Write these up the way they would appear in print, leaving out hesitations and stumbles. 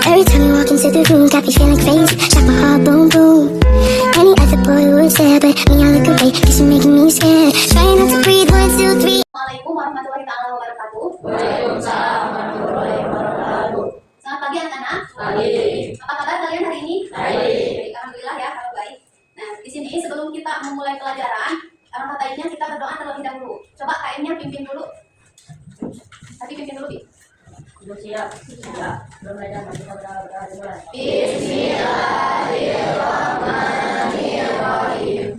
Every time you walk into the room, got me feeling crazy. Shock my heart, boom, boom. Any other boy would say, but me, I look away, cause you're making me scared. Trying not to breathe, 1, 2, 3. Assalamualaikum warahmatullahi taala wabarakatuh. Waalaikumsalam warahmatullahi wabarakatuh. Selamat pagi anak-anak. Pagi. Apa kabar kalian hari ini? Baik. Alhamdulillah ya, kalau baik. Nah, di sini sebelum kita memulai pelajaran, alangkah baiknya kita berdoa terlebih dahulu. Coba KM-nya pimpin dulu. Tapi pimpin dulu, Bi. Siap. Belajar kita berdoa dulu. Bismillahirrahmanirrahim.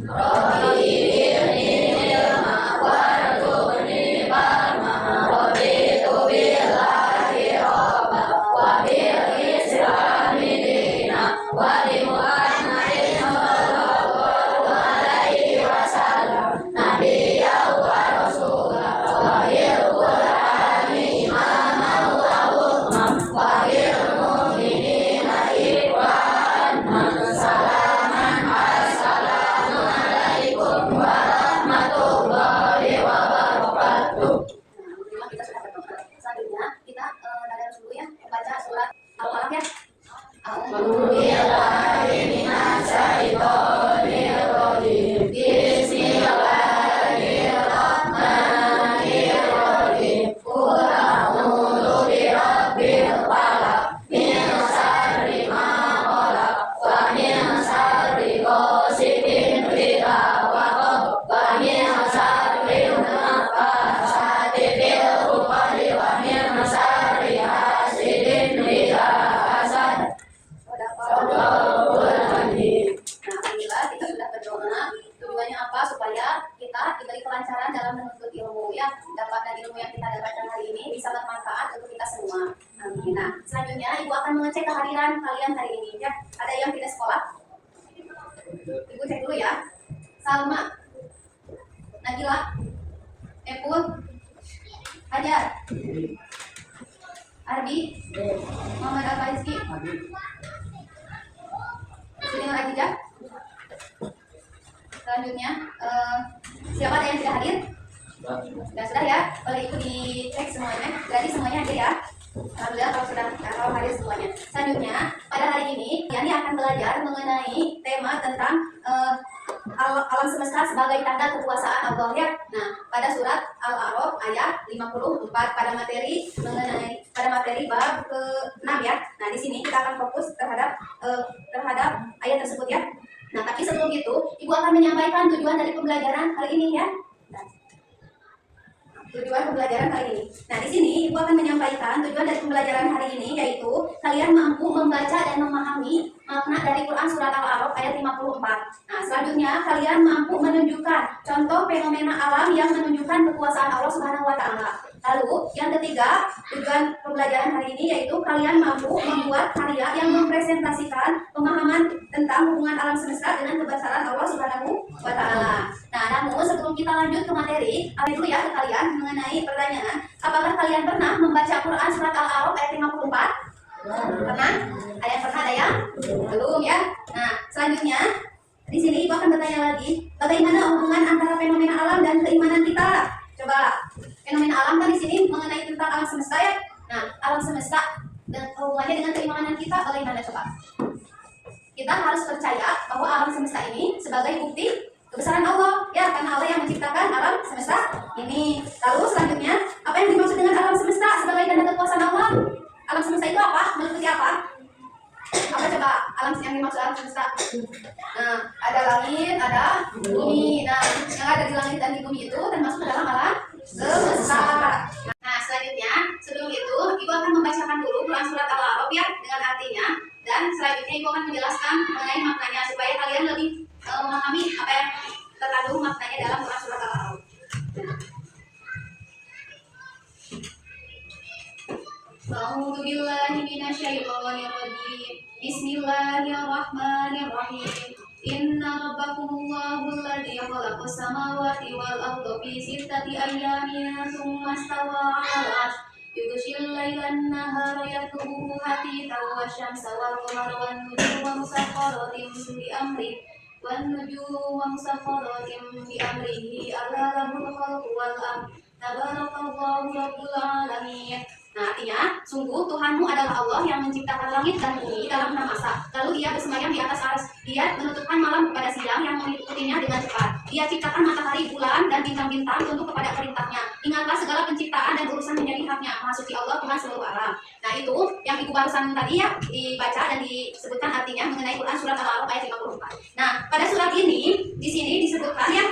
Nah, selanjutnya Ibu akan mengecek kehadiran kalian hari ini ya. Ada yang tidak sekolah? Ibu cek dulu ya. Salma, Nabila, Epul, Hajar, Ardi, Muhammad Al-Farizki, Sudin Al-Ajijah. Selanjutnya, siapa ada yang tidak hadir? Sudah ya. Boleh ikut dicek semuanya. Berarti semuanya ada ya. Alhamdulillah kalau hadir semuanya. Selanjutnya pada hari ini akan belajar mengenai tema tentang alam semesta sebagai tanda kekuasaan Allah ya. Nah, pada surat Al-A'raf ayat 54 pada materi bab ke-6 ya. Nah, di sini kita akan fokus terhadap ayat tersebut ya. Nah, tapi sebelum itu Ibu akan menyampaikan tujuan dari pembelajaran kali ini ya. Tujuan pembelajaran kali ini. Nah, di sini Ibu akan menyampaikan tujuan dari pembelajaran hari ini, yaitu kalian mampu membaca dan memahami makna dari Quran surat Al-A'raf ayat 54. Nah, selanjutnya kalian mampu menunjukkan contoh fenomena alam yang menunjukkan kekuasaan Allah Subhanahu wa taala. Lalu, yang ketiga, tujuan pembelajaran hari ini yaitu kalian mampu membuat karya yang mempresentasikan pemahaman tentang hubungan alam semesta dengan kebesaran Allah Subhanahu wa taala. Nah, namun sebelum kita lanjut ke materi, ada dulu ya ke kalian mengenai pertanyaan, apakah kalian pernah membaca Quran surat Al-A'raf ayat 54? Pernah? Ada yang pernah, ada yang belum ya? Nah, selanjutnya di sini Ibu akan bertanya lagi, bagaimana hubungan antara fenomena alam dan keimanan kita? Coba, fenomena alam kan di sini mengenai tentang alam semesta ya. Nah, alam semesta dan hubungannya dengan keimanan kita bagaimana coba? Kita harus percaya bahwa alam semesta ini sebagai bukti kebesaran Allah ya, karena Allah yang menciptakan alam semesta ini. Lalu selanjutnya, apa yang dimaksud dengan alam semesta sebagai tanda kekuasaan Allah? Alam semesta itu apa? Meliputi apa? Apa coba alam yang dimaksud alam semesta? Nah, ada langit, ada bumi. Nah, yang ada di langit dan di bumi itu termasuk dalam alam semesta. Nah, selanjutnya sebelum itu Ibu akan membacakan dulu Quran surat Al-A'raf ya dengan artinya, dan selanjutnya Ibu akan menjelaskan mengenai maknanya supaya kalian lebih memahami apa yang terkandung maknanya dalam Quran surat Al-A'raf. A'udzu billahi minasyaitonir rajim. Bismillahirrahmanirrahim. Inna rabbakumullahu alladzi khalaqas samawati wal arda fi sittati ayyamin tsumma istawa 'alal 'arsy yughshil lailan nahara yatlubuhu hafithan wasyamsa wal qamara wan nujuma musakhkharatin bi amrihi ala lahul khalqu wal amr tabarakallahu rabbul alamin. Nah, artinya sungguh Tuhanmu adalah Allah yang menciptakan langit langit dan bumi dalam 6 masa. Lalu Ia bersemayam di atas arsy. Dia menutupkan malam kepada siang yang mengikutinya dengan cepat. Dia ciptakan matahari, bulan, dan bintang-bintang tunduk kepada perintahnya. Ingatlah segala penciptaan dan urusan menjadi haknya. Maha suci Allah Tuhan seluruh alam. Nah itu yang ibu barusan tadi ya dibaca dan disebutkan artinya mengenai Quran surat Al-A'raf ayat 54. Nah pada surat ini di sini disebutkan ya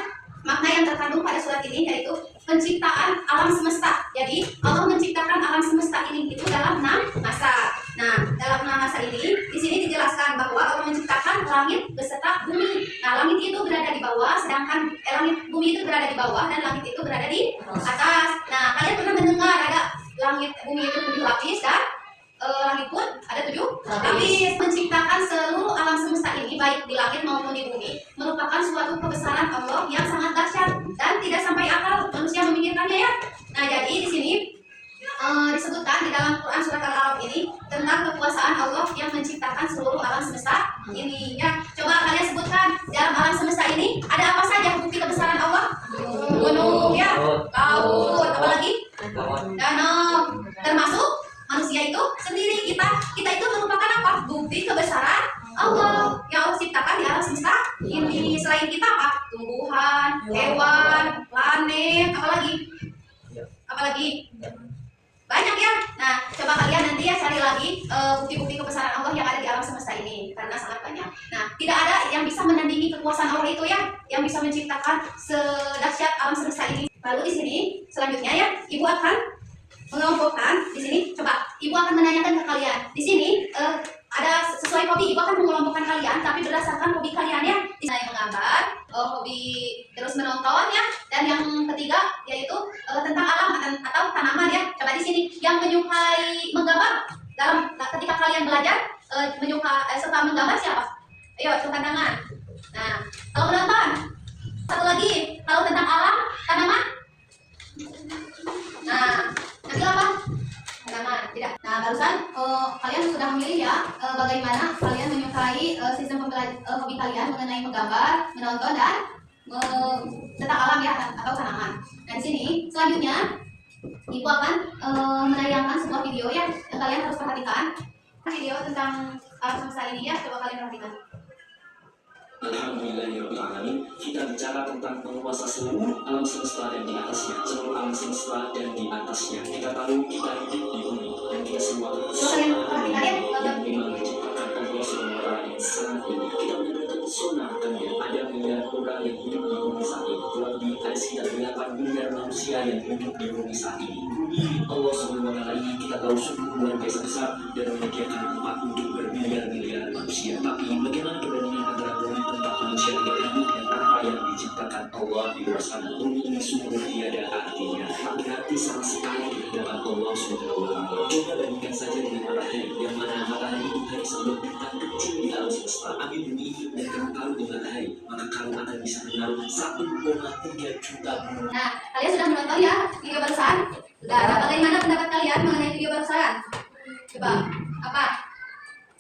makna yang terkandung pada surat ini yaitu penciptaan alam semesta. Jadi Allah menciptakan alam semesta ini itu dalam 6 masa. Nah dalam 6 masa ini di sini dijelaskan bahwa Allah menciptakan langit beserta bumi. Nah langit itu berada di bawah, sedangkan langit bumi itu berada di bawah dan langit itu berada di atas. Nah kalian pernah mendengar ada langit bumi itu 7 lapis dan langit pun ada 7 lapis. Menciptakan seluruh alam semesta ini baik di langit maupun di bumi merupakan suatu kebesaran Allah yang sangat dahsyat dan tidak sampai akal manusia memikirkannya ya. Nah jadi di sini disebutkan di dalam Quran surat Al-A'raf ini tentang kekuasaan Allah yang menciptakan seluruh alam semesta ini ya. Coba kalian sebutkan dalam alam semesta ini ada apa saja bukti kebesaran Allah? Gunung ya, laut, apa lagi? Danau, termasuk manusia itu sendiri. Kita itu merupakan apa? Bukti kebesaran Allah yang Allah ciptakan di alam semesta ini. Selain kita apa? Tumbuhan, hewan, planet, apalagi banyak ya. Nah coba kalian nanti ya cari lagi bukti-bukti kebesaran Allah yang ada di alam semesta ini karena sangat banyak. Nah tidak ada yang bisa menandingi kekuasaan Allah itu ya, yang bisa menciptakan sedahsyat alam semesta ini. Lalu di sini selanjutnya ya ibu akan mengelompokkan di sini. Coba ibu akan menanyakan ke kalian di sini ada sesuai hobi. Ibu akan mengelompokkan kalian tapi berdasarkan hobi kalian ya. Saya menggambar, hobi terus menonton ya, dan yang ketiga yaitu tentang alam atau tanaman ya. Coba di sini yang menyukai menggambar dalam ketika kalian belajar suka menggambar siapa? Ayo angkat tangan. Nah kalau menonton satu lagi, kalau tentang alam tanaman. Nah nanti apa? Tanaman tidak. Nah barusan kalian sudah memilih ya bagaimana kalian menyukai sistem hobi kalian mengenai menggambar, menonton dan tentang alam ya atau tanaman. Nah di sini selanjutnya ibu akan menayangkan sebuah video ya yang kalian harus perhatikan. Video tentang alam semesta ini ya, coba kalian perhatikan. Alhamdulillahirrahmanirrahim. Kita bicara tentang penguasa seluruh alam semesta dan di atasnya, seluruh alam semesta dan di atasnya. Kita tahu kita hidup di bumi dan kita semua yang memang diciptakan Allah SWT yang sangat ini. Kita benar-benar terpesona dengan ada miliar orang yang hidup di bumi saat ini. Kurang lebih ada sekitar 8 miliar manusia yang hidup di bumi saat ini. Bumi Allah SWT ini kita tahu sungguh luar biasa besar dan menyediakan tempat untuk bermiliar-miliar manusia. Tapi bagaimana perbandingan antara bumi tempat manusia tidak hidup dan apa yang diciptakan Allah di luar sana? Bumi ini sungguh tiada artinya, tak berarti sama sekali di hadapan Allah SWT. Coba bandingkan saja dengan matahari, yang mana matahari itu hanya sebuah bintang kecil di alam semesta. Ambil bumi dan kamu taruh di matahari, maka kamu akan bisa menaruh 1,3 juta bumi. Nah kalian sudah menonton ya video barusan? Nah bagaimana pendapat kalian mengenai video barusan? Coba apa?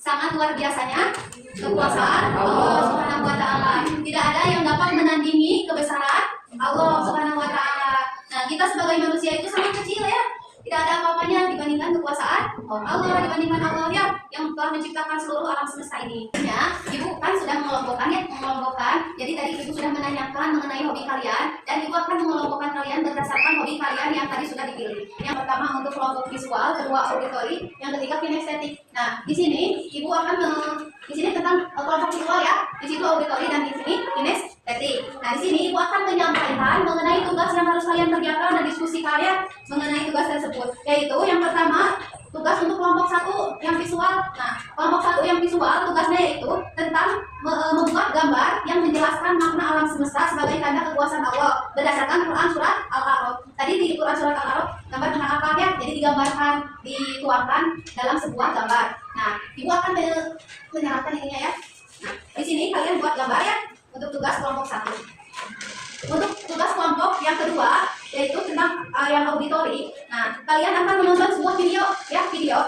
Sangat luar biasanya kekuasaan Allah Subhanahu wa Ta'ala. Tidak ada yang dapat menandingi kebesaran Allah Subhanahu wa Ta'ala. Nah, kita sebagai manusia itu sangat kecil ya. Tidak ada apa-apanya dibandingkan kekuasaan Allah, dibandingkan Allah yang telah menciptakan seluruh alam semesta ini. Ya, ibu kan sudah mengelompokkan. Jadi tadi ibu sudah menanyakan mengenai hobi kalian dan ibu akan mengelompokkan kalian berdasarkan hobi kalian yang tadi sudah dipilih. Yang pertama untuk kelompok visual, kedua auditori, yang ketiga kinestetik. Nah, di sini ibu akan di sini tentang kelompok visual ya. Di situ auditori dan di sini kinestetik. Nah, di sini ibu akan menyampaikan mengenai tugas yang harus kalian kerjakan dan diskusi kalian mengenai tugas tersebut. Yaitu yang pertama tugas untuk kelompok 1 yang visual. Nah, kelompok 1 yang visual tugasnya yaitu tentang membuat gambar yang menjelaskan makna alam semesta sebagai tanda kekuasaan Allah berdasarkan Quran surat Al-A'raf. Tadi di Quran surat Al-A'raf gambar tentang apa ya? Jadi digambarkan, dituangkan dalam sebuah gambar. Nah, ibu akan menyerahkan ininya ya. Nah, di sini kalian buat gambar ya untuk tugas kelompok 1. Untuk tugas kelompok yang kedua yaitu tentang area auditori. Nah, kalian akan menonton sebuah video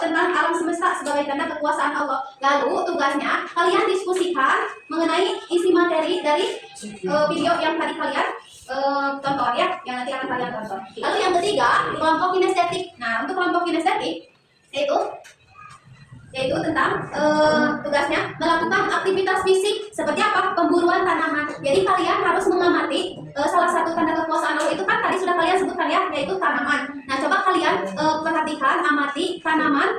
tentang alam semesta sebagai tanda kekuasaan Allah. Lalu tugasnya kalian diskusikan mengenai isi materi dari video yang tadi kalian tonton ya, yang nanti akan kalian tonton. Lalu yang ketiga kelompok kinestetik. Nah, untuk kelompok kinestetik yaitu yaitu tentang tugasnya melakukan aktivitas fisik seperti apa? Pemburuan tanaman. Jadi kalian harus mengamati salah satu tanda kekuasaan Allah itu kan tadi sudah kalian sebutkan ya, yaitu tanaman. Nah, coba kalian perhatikan, amati tanaman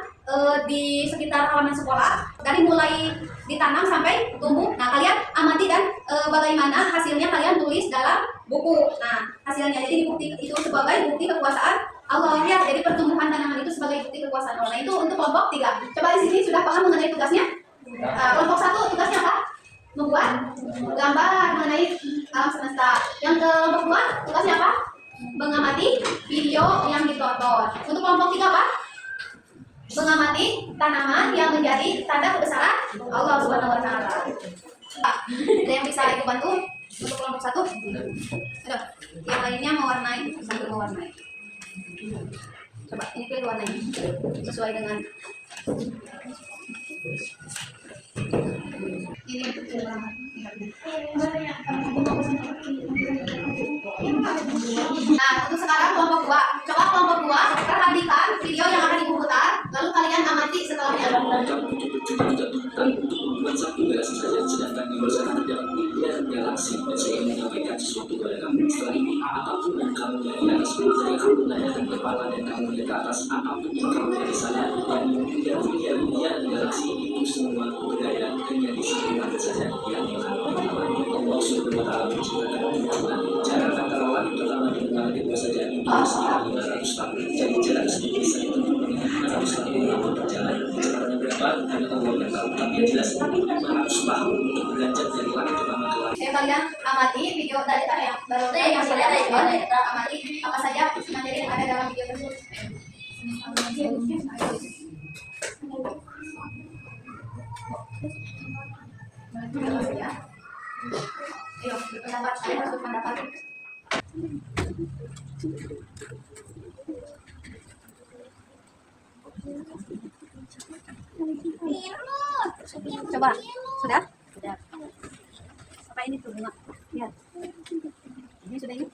di sekitar halaman sekolah dari mulai ditanam sampai tumbuh. Nah, kalian amati dan bagaimana hasilnya kalian tulis dalam buku. Nah, hasilnya jadi bukti itu sebagai bukti kekuasaan Allah ya. Jadi pertumbuhan tanaman itu sebagai bukti kekuasaan Allah. Nah, itu untuk kelompok 3. Coba di sini sudah paham mengenai tugasnya? Kelompok 1 tugasnya apa? Membuat gambar mengenai alam semesta. Yang kelompok 2 tugasnya apa? Mengamati video yang ditonton. Untuk kelompok 3 apa? Mengamati tanaman yang menjadi tanda kebesaran Allah Subhanahu wa taala. Ada yang bisa ibu bantu untuk kelompok 1? Sudah. Yang lainnya mewarnai, sambil mewarnai. Coba ini pilih warnanya sesuai dengan ini. Nah, untuk sekarang kelompok 2. Coba kelompok 2 perhatikan video yang akan diputar, lalu kalian amati setelahnya. Dan untuk membuat satu galaksi saja, sedangkan di luar sana terdapat miliaran galaksi. Dan saya ingin menyampaikan sesuatu kepada kamu. Setelah ini, apapun yang kamu lihat di atas perut saya, kamu menanyakan kepala dan kamu lihat ke atas, apapun yang kamu lihat di sana, dan miliaran galaksi itu semua berdaya hanya di satu mata saja, yang Allah Subhanahu wa taala menciptakan tujuan. Jarak antara langit pertama dengan langit kedua saja itu sekitar 500 tahun. Jadi jarak sedikit bisa ditempuh dengan 500 tahun untuk berjalan. Kecepatannya berapa? Hanya Allah yang tahu. Tapi yang jelas 500 tahun untuk beranjak dari langit pertama ke langit. Kalian amati video dari yang baru yang sudah amati apa saja materi yang ada dalam video tersebut. Ayo, berpendapat, saya harus berpendapat. Coba, sudah? Sudah. Apa ini tuh bunga? Lihat. Ini sudah ini.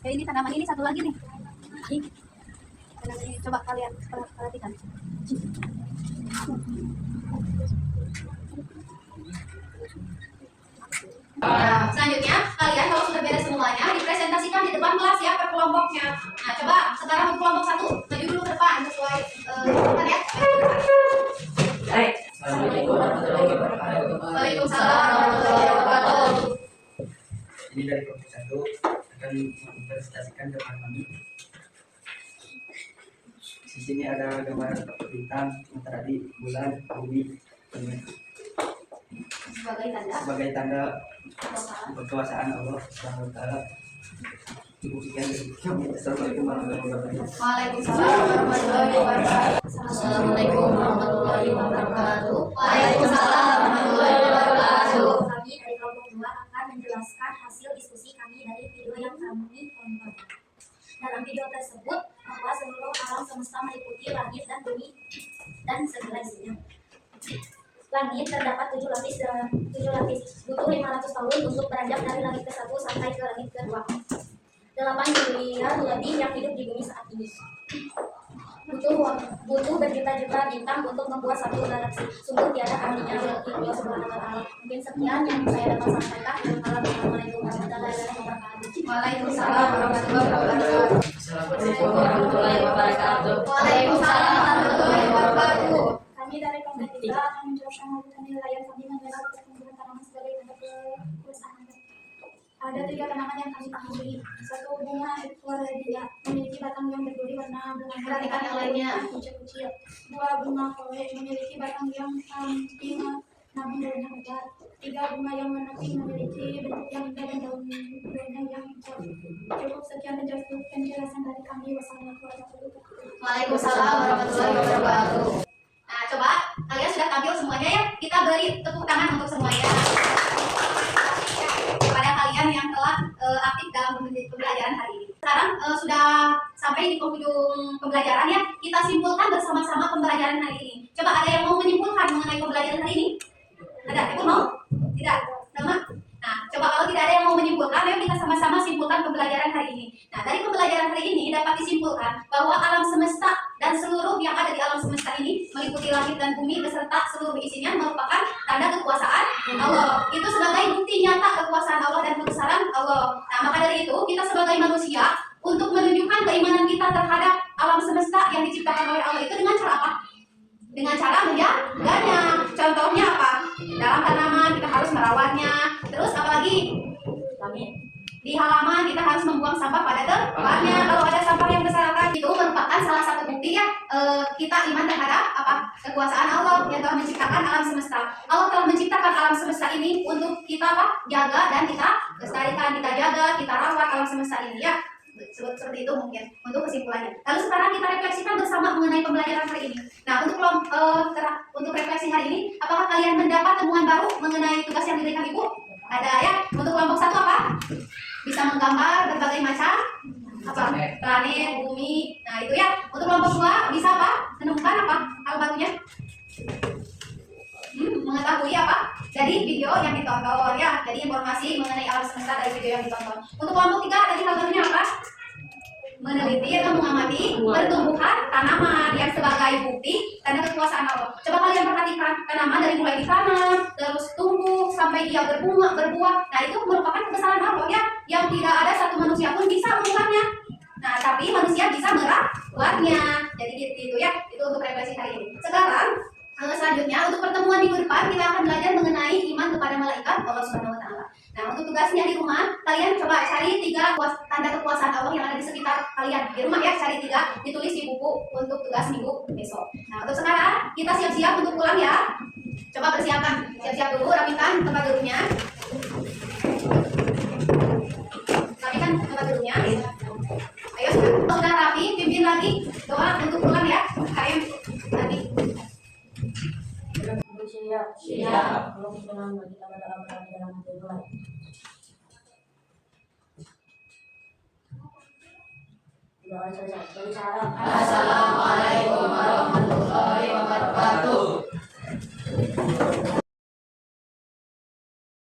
Ini tanaman ini satu lagi nih. Tanaman ini coba kalian perhatikan. Nah, selanjutnya kalian kalau sudah beres semuanya dipresentasikan di depan kelas ya per kelompoknya. Nah, coba sekarang untuk kelompok 1 maju dulu ke depan sesuai kan ya. Baik. Assalamualaikum warahmatullahi wabarakatuh. Waalaikumsalam warahmatullahi wabarakatuh. Ini dari kelompok 1 akan mempresentasikan gambar kami. Di sini ada gambar bintang, matahari, bulan, bumi, sebagai tanda kekuasaan Allah Subhanahu wa taala. Assalamualaikum warahmatullahi wabarakatuh. Waalaikumsalam warahmatullahi wabarakatuh. Assalamualaikum warahmatullahi wabarakatuh. Waalaikumsalam warahmatullahi wabarakatuh. Kami dari kelompok 2 akan menjelaskan hasil diskusi kami dari video yang kami tonton. Dalam video tersebut, bahwa seluruh alam semesta meliputi langit dan bumi dan segala isinya. Langit terdapat 7 lapis, butuh 500 tahun untuk beranjak dari langit ke-1 sampai ke langit ke-2. 8 miliar lebih yang hidup di bumi saat ini. Butuh berjuta-juta bintang untuk membuat satu galaksi. Sungguh tiada artinya bagi Allah Subhanahu wa taala. Mungkin sekian yang saya dapat sampaikan. Assalamualaikum warahmatullahi wabarakatuh. Waalaikumsalam warahmatullahi wabarakatuh. Assalamualaikum warahmatullahi wabarakatuh. Waalaikumsalam warahmatullahi wabarakatuh. Kami dari kelompok 3 akan menjelaskan penilaian kami mengenai pertumbuhan tanaman sebagai tanda kekuasaan. Ada 3 tanaman yang kami pahami. 1 bunga equaredia memiliki batang yang berduri warna belang. Perhatikan yang lainnya. Kecil-kecil. 2 bunga kowe memiliki batang yang samping namun daunnya lebar. 3 bunga yang warna pink memiliki bentuk yang indah dan daunnya yang hijau. Cukup sekian penjelasan dari kami. Wassalamualaikum warahmatullahi wabarakatuh. Waalaikumsalam warahmatullahi wabarakatuh. Nah, coba kalian sudah tampil semuanya ya. Kita beri tepuk tangan untuk semuanya. Kepada kalian yang telah aktif dalam pembelajaran hari ini. Sekarang sudah sampai di penghujung pembelajaran ya. Kita simpulkan bersama-sama pembelajaran hari ini. Coba ada yang mau menyimpulkan mengenai pembelajaran hari ini? Ada? Ibu mau? Tidak? Sama? Nah, Nah, coba kalau tidak ada yang mau menyimpulkan, ayo kita sama-sama simpulkan pembelajaran hari ini. Nah, dari pembelajaran hari ini dapat disimpulkan bahwa alam semesta dan seluruh yang ada di alam semesta ini meliputi langit dan bumi beserta seluruh isinya merupakan tanda kekuasaan Allah. Itu sebagai bukti nyata kekuasaan Allah dan kebesaran Allah. Nah, maka dari itu kita sebagai manusia untuk menunjukkan keimanan kita terhadap alam semesta yang diciptakan oleh Allah itu dengan cara apa? Dengan cara menjaganya. Contohnya apa? Dalam tanaman kita harus merawatnya. Terus apalagi? Di halaman kita harus membuang sampah pada tempatnya. Kalau ada sampah yang berserakan, itu merupakan salah satu bukti ya kita iman terhadap apa? Kekuasaan Allah yang telah menciptakan alam semesta. Allah telah menciptakan alam semesta ini untuk kita apa? Jaga dan kita lestarikan, kita jaga, kita rawat alam semesta ini ya. Seperti itu mungkin untuk kesimpulannya. Lalu sekarang kita refleksikan bersama mengenai pembelajaran hari ini. Nah, untuk refleksi hari ini, apakah kalian mendapat temuan baru mengenai tugas yang diberikan Ibu? Ada ya. Untuk kelompok 1 apa? Bisa menggambar berbagai macam apa? Planet, bumi. Nah, itu ya. Untuk kelompok 2 bisa apa? Menemukan apa? Hal barunya? Mengetahui apa? Dari video yang ditonton ya. Jadi informasi mengenai alam semesta dari video yang ditonton. Untuk kelompok 3 tadi hal barunya apa? Meneliti atau mengamati pertumbuhan tanaman yang sebagai bukti tanda kekuasaan Allah. Coba kalian perhatikan tanaman dari mulai ditanam terus tumbuh sampai dia berbunga, berbuah. Nah, itu merupakan kebesaran Allah ya, yang tidak ada satu manusia pun bisa mengubahnya. Nah, tapi manusia bisa merawatnya. Jadi gitu ya. Itu untuk refleksi hari ini. Sekarang selanjutnya untuk pertemuan minggu depan kita akan belajar mengenai iman kepada malaikat Allah Subhanahu wa taala. Nah, untuk tugasnya di rumah, kalian coba cari 3 tanda kekuasaan Allah yang ada di sekitar kalian. Di rumah ya, cari 3, ditulis di buku untuk tugas minggu besok. Nah, untuk sekarang kita siap-siap untuk pulang ya. Coba persiapkan, siap-siap dulu, rapikan tempat duduknya. Rapikan tempat duduknya. Ayo sudah rapi, pimpin lagi doa untuk pulang ya. Kalian tadi. Siap. Belum kenal kita dalam Tuhan. Assalamualaikum warahmatullahi